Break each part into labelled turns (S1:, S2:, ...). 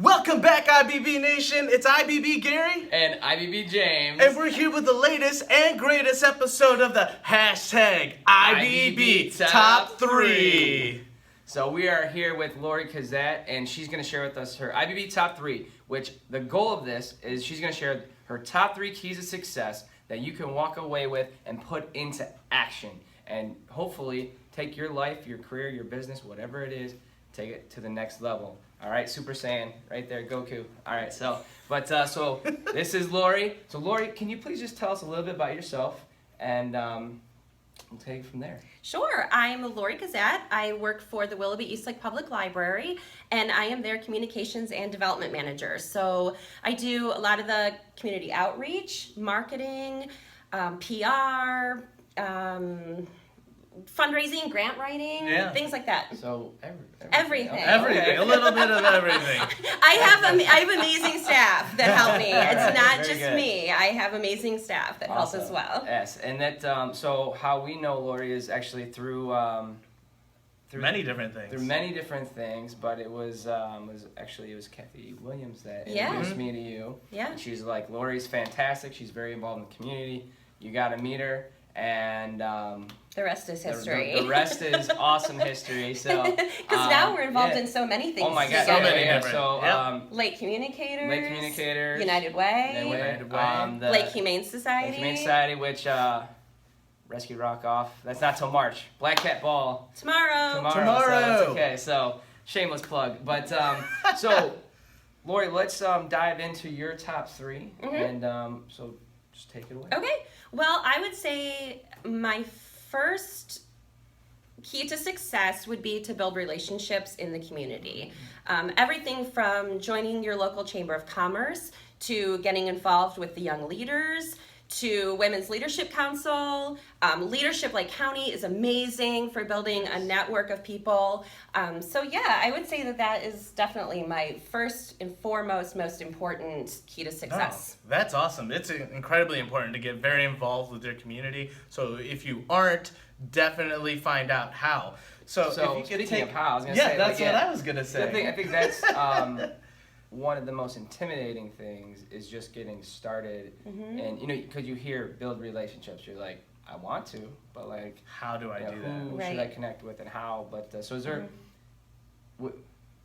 S1: Welcome back, IBB Nation. It's IBB Gary.
S2: And IBB James.
S1: And we're here with the latest and greatest episode of the hashtag IBB Top 3.
S2: So we are here with Lori Caszatt, and she's going to share with us her IBB Top 3, which the goal of this is she's going to share her top 3 keys to success that you can walk away with and put into action. And hopefully take your life, your career, your business, whatever it is, take it to the next level. All right, Super Saiyan, right there, Goku. All right, so this is Lori. So Lori, can you please just tell us a little bit about yourself, and we'll take it from there.
S3: Sure. I'm Lori Caszatt. I work for the Willoughby Eastlake Public Library, and I am their communications and development manager. So I do a lot of the community outreach, marketing, PR, fundraising, grant writing, things like that.
S2: So
S3: everything.
S1: Everything. A little bit of everything.
S3: I have amazing staff that help me. It's not just
S2: good.
S3: Me. I have amazing staff that help as well.
S2: Yes, and that so how we know Lori is actually through
S1: many different things.
S2: Through many different things, but it was Kathy Williams that introduced me to you.
S3: Yeah.
S2: And she's like, Lori's fantastic. She's very involved in the community. You got to meet her. And
S3: the rest is history.
S2: The rest is awesome history. So
S3: because now we're involved in so many things.
S2: Oh my God,
S1: so many different.
S2: So
S3: Lake Communicators,
S2: United Way,
S3: the Lake Humane Society,
S2: which Rescue Rock off. That's not till March. Black Cat Ball
S3: tomorrow.
S2: So that's okay. So shameless plug, but so Lori, let's dive into your top 3, and so just take it away.
S3: Okay. Well, I would say my first key to success would be to build relationships in the community. Everything from joining your local chamber of commerce to getting involved with the young leaders to Women's Leadership Council. Leadership Lake County is amazing for building a network of people. So yeah, I would say that is definitely my first and foremost, most important key to success.
S1: Oh, that's awesome. It's incredibly important to get very involved with your community. So if you aren't, definitely find out how. So if you could
S2: speaking of how, I was going to say.
S1: That's what I was going to say.
S2: I think that's one of the most intimidating things is just getting started. And, because you hear build relationships, you're like, I want to, but like,
S1: how do I do that?
S2: Who should I connect with and how? But so is there,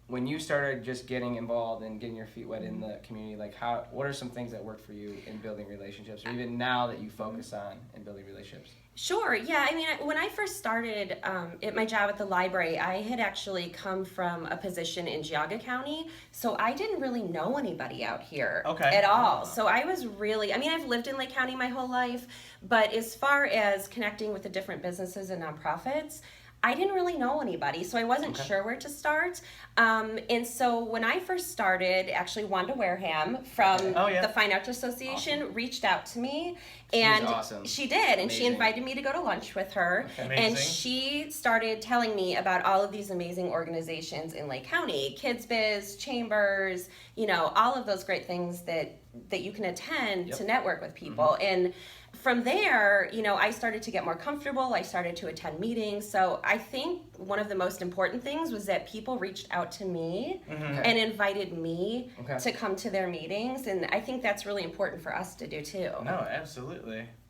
S2: when you started just getting involved and getting your feet wet in the community, like what are some things that work for you in building relationships, or even now that you focus on in building relationships? Sure.
S3: Yeah. I mean, when I first started at my job at the library, I had actually come from a position in Geauga County, so I didn't really know anybody out here at all. So I was I've lived in Lake County my whole life, but as far as connecting with the different businesses and nonprofits, I didn't really know anybody, so I wasn't sure where to start. And so when I first started, actually Wanda Wareham from the Fine Arts Association reached out to me. And she did, and she invited me to go to lunch with her. And she started telling me about all of these amazing organizations in Lake County, Kids Biz, Chambers, all of those great things that you can attend to network with people. And from there, I started to get more comfortable. I started to attend meetings. So I think one of the most important things was that people reached out to me and invited me to come to their meetings. And I think that's really important for us to do too.
S1: No, absolutely.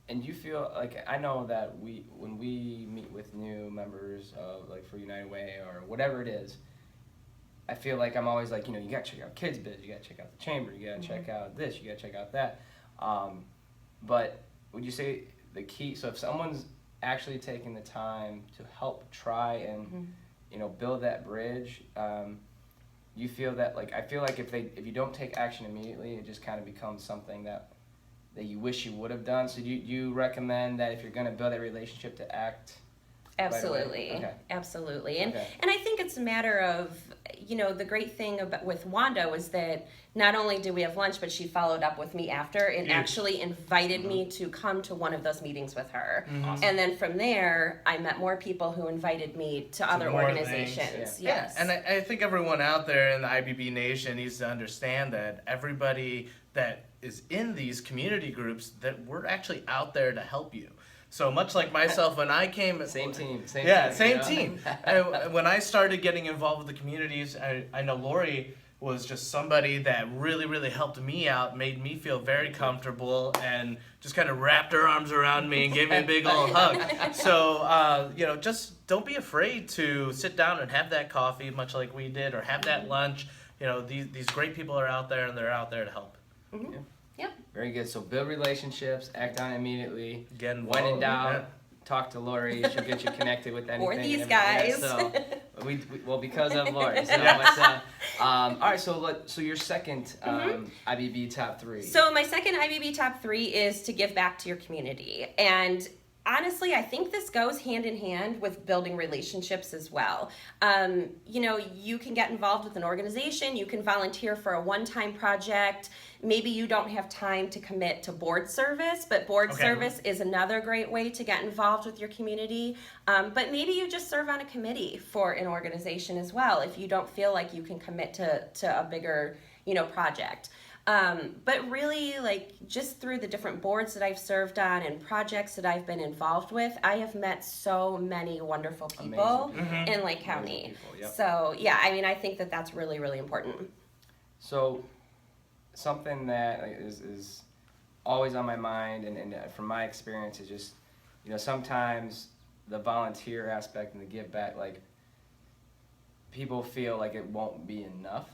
S2: And you feel like, I know that when we meet with new members of, like, for United Way or whatever it is, I feel like I'm always like, you got to check out Kids Biz, you got to check out the Chamber, you got to check out this, you got to check out that. But would you say the key, so if someone's actually taking the time to help try and, build that bridge, you feel that, like, I feel like if you don't take action immediately, it just kind of becomes something that you wish you would have done. So do you recommend that if you're going to build a relationship to act?
S3: Absolutely.
S2: Right away?
S3: Absolutely. And I think it's a matter of, the great thing with Wanda was that not only did we have lunch, but she followed up with me after and actually invited me to come to one of those meetings with her.
S2: Awesome.
S3: And then from there, I met more people who invited me to other organizations. Yes.
S1: And I think everyone out there in the IBB Nation needs to understand that everybody that is in these community groups, that we're actually out there to help you. So much like myself, when I came...
S2: Same team.
S1: Same team. When I started getting involved with the communities, I know Lori was just somebody that really, really helped me out, made me feel very comfortable, and just kind of wrapped her arms around me and gave me a big old hug. So, just don't be afraid to sit down and have that coffee, much like we did, or have that lunch. These great people are out there, and they're out there to help.
S3: Mm-hmm.
S2: Yeah.
S3: Yep.
S2: Very good. So build relationships, act on it immediately.
S1: Again,
S2: when in doubt, talk to Lori. She'll get you connected with anything.
S3: Or these guys.
S2: So, because of Lori. So, all right. So your second IBB top 3.
S3: So my second IBB top 3 is to give back to your community. And honestly, I think this goes hand in hand with building relationships as well. You can get involved with an organization, you can volunteer for a one-time project. Maybe you don't have time to commit to board service, but board service is another great way to get involved with your community. But maybe you just serve on a committee for an organization as well if you don't feel like you can commit to a bigger, project. But really, just through the different boards that I've served on and projects that I've been involved with, I have met so many wonderful people in Lake County. Yep. So, I think that that's really, really important.
S2: So, something that is always on my mind, and from my experience, is just, sometimes the volunteer aspect and the give back, people feel like it won't be enough.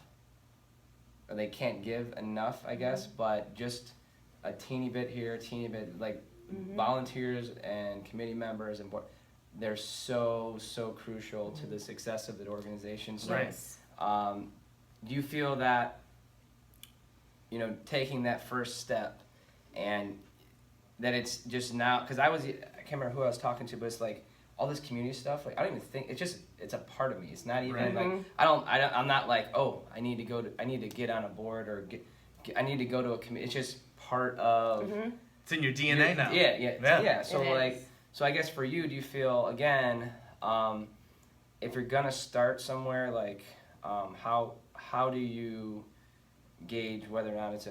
S2: Or they can't give enough, I guess, but just a teeny bit here, a teeny bit, volunteers and committee members and board, they're so crucial to the success of the organization. So, do you feel that, taking that first step, and that it's just now, because I can't remember who I was talking to, but it's all this community stuff, I don't even think, it's a part of me. It's not even I'm not I need to get on a board or I need to go to a committee. It's just part of.
S1: It's in your DNA now.
S2: Yeah. So I guess for you, do you feel, again, if you're gonna start somewhere, how do you gauge whether or not it's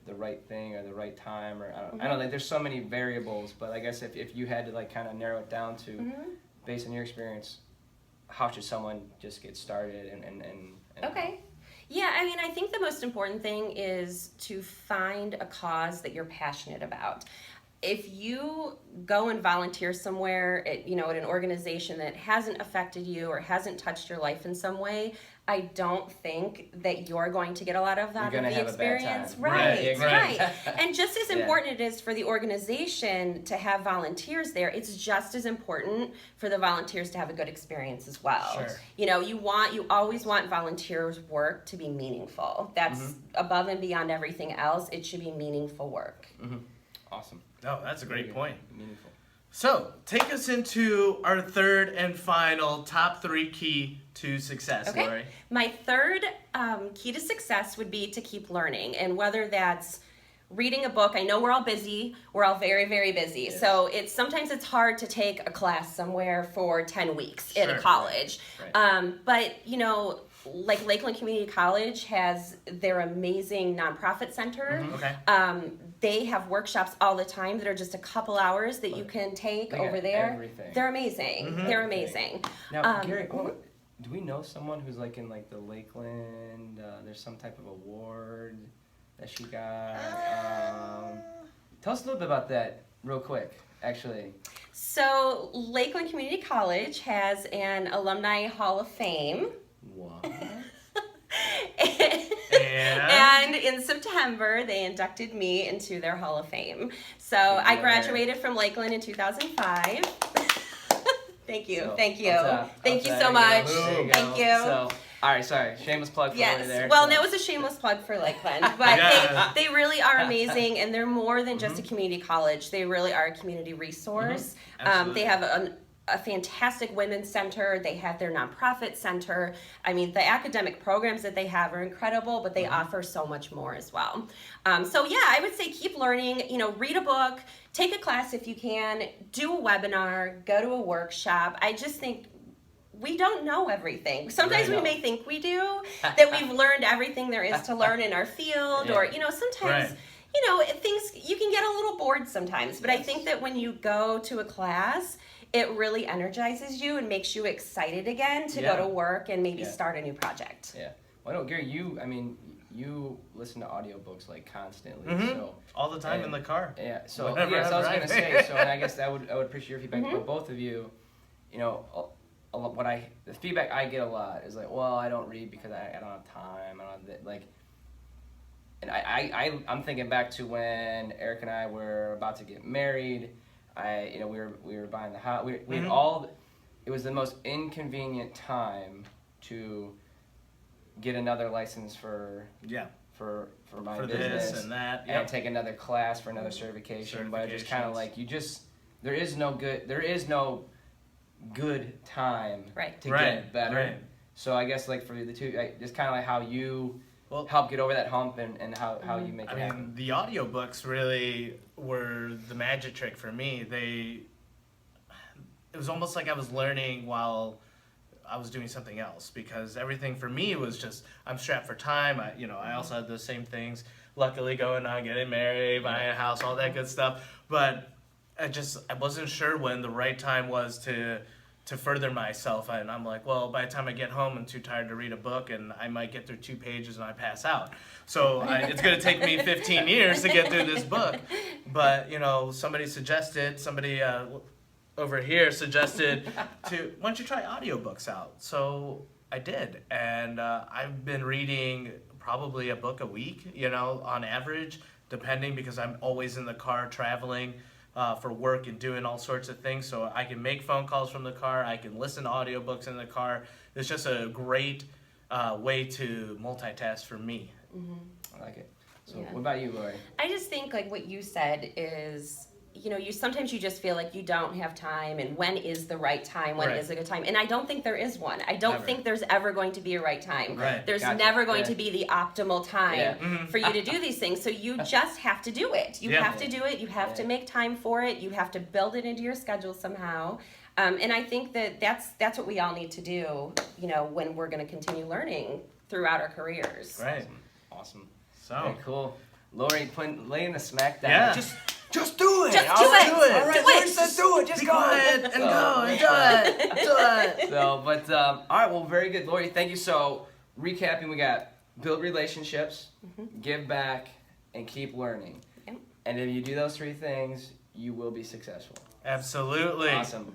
S2: the right thing or the right time, or I don't know, there's so many variables, but I guess if you had to kind of narrow it down to based on your experience, how should someone just get started and
S3: Okay. Yeah, I think the most important thing is to find a cause that you're passionate about. If you go and volunteer somewhere at an organization that hasn't affected you or hasn't touched your life in some way, I don't think that you're going to get a lot of that in the experience. Right. And just as important it is for the organization to have volunteers there, it's just as important for the volunteers to have a good experience as well.
S1: Sure.
S3: You always want volunteers' work to be meaningful. That's above and beyond everything else. It should be meaningful work.
S2: Awesome.
S1: Oh, that's a great point.
S2: Meaningful.
S1: So, take us into our third and final top 3 key to success, Lori.
S3: My third key to success would be to keep learning, and whether that's reading a book. I know we're all busy. We're all very, very busy. Yes. So sometimes it's hard to take a class somewhere for 10 weeks at a college. Right. But Lakeland Community College has their amazing nonprofit center. They have workshops all the time that are just a couple hours that you can take over there.
S2: Everything.
S3: They're amazing. They're amazing.
S2: Now, Gary, do we know someone who's in the Lakeland? There's some type of award that she got. Tell us a little bit about that real quick, actually.
S3: So Lakeland Community College has an Alumni Hall of Fame.
S2: What?
S3: And in September, they inducted me into their Hall of Fame. So I graduated from Lakeland in 2005. Thank you. Thank you so much. Thank you.
S2: So, all right, sorry. Shameless plug for over there.
S3: Well, that was a shameless plug for Lakeland. But they really are amazing, and they're more than just a community college. They really are a community resource. They have a fantastic women's center. They have their nonprofit center. The academic programs that they have are incredible, but they offer so much more as well. I would say keep learning. Read a book, take a class if you can, do a webinar, go to a workshop. I just think we don't know everything. Sometimes we may think we do, that we've learned everything there is to learn in our field, or sometimes. Things, you can get a little bored sometimes, but I think that when you go to a class, it really energizes you and makes you excited again to go to work and maybe start a new project.
S2: Yeah. Well, no, Gary, you listen to audiobooks like constantly, so
S1: all the time in the car.
S2: Yeah. So
S1: Whenever
S2: yeah, so I was
S1: I'm
S2: gonna
S1: driving.
S2: say. So and I guess I would appreciate your feedback. But both of you, you know, the feedback I get a lot is like, well, I don't read because I don't have time. I don't have like. And I'm thinking back to when Eric and I were about to get married. We were buying the house. We had all. It was the most inconvenient time to get another license for my
S1: for
S2: business
S1: this and that,
S2: and take another class for another certification. But just kind of like there is no good time to get better.
S1: Right.
S2: So I guess like for the two, just kind of like how you help get over that hump and how you make it happen.
S1: The audiobooks really were the magic trick for me. It was almost like I was learning while I was doing something else, because everything for me was just, I'm strapped for time. I also had those same things. Luckily going on, getting married, buying a house, all that good stuff. But I wasn't sure when the right time was to further myself. And I'm like, well, by the time I get home, I'm too tired to read a book, and I might get through 2 pages and I pass out. So it's going to take me 15 years to get through this book. But, somebody over here suggested why don't you try audiobooks out? So I did, and I've been reading probably a book a week, on average, depending, because I'm always in the car traveling for work and doing all sorts of things. So I can make phone calls from the car, I can listen to audiobooks in the car. It's just a great way to multitask for me.
S2: I like it. So what about you, Lori?
S3: I just think like what you said is, sometimes you just feel like you don't have time, and when is the right time? When is a good time? And I don't think there is one. I don't think there's ever going to be a right time.
S1: Right.
S3: There's never going to be the optimal time for you to do these things. So you just have to do it. You have to do it. You have to make time for it. You have to build it into your schedule somehow. And I think that's what we all need to do, when we're going to continue learning throughout our careers.
S1: Right.
S2: Awesome.
S1: So
S2: okay, cool. Lori, laying the smack down.
S1: Yeah.
S2: Just do it.
S3: Just do it.
S2: All right, Lori says do it. Just go
S1: ahead and go and do it. Do it.
S2: So, but all right, well, very good, Lori. Thank you. So, recapping, we got build relationships, give back, and keep learning.
S3: Yep.
S2: And if you do those 3 things, you will be successful.
S1: Absolutely.
S2: Awesome.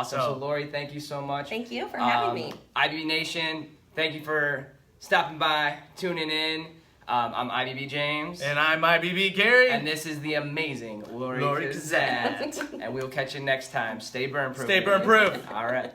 S2: So, Lori, thank you so much.
S3: Thank you for having me.
S2: IBB Nation, thank you for stopping by, tuning in. I'm IBB James.
S1: And I'm IBB Gary.
S2: And this is the amazing Lori Caszatt. And we'll catch you next time. Stay burn proof.
S1: Stay burn proof.
S2: All right.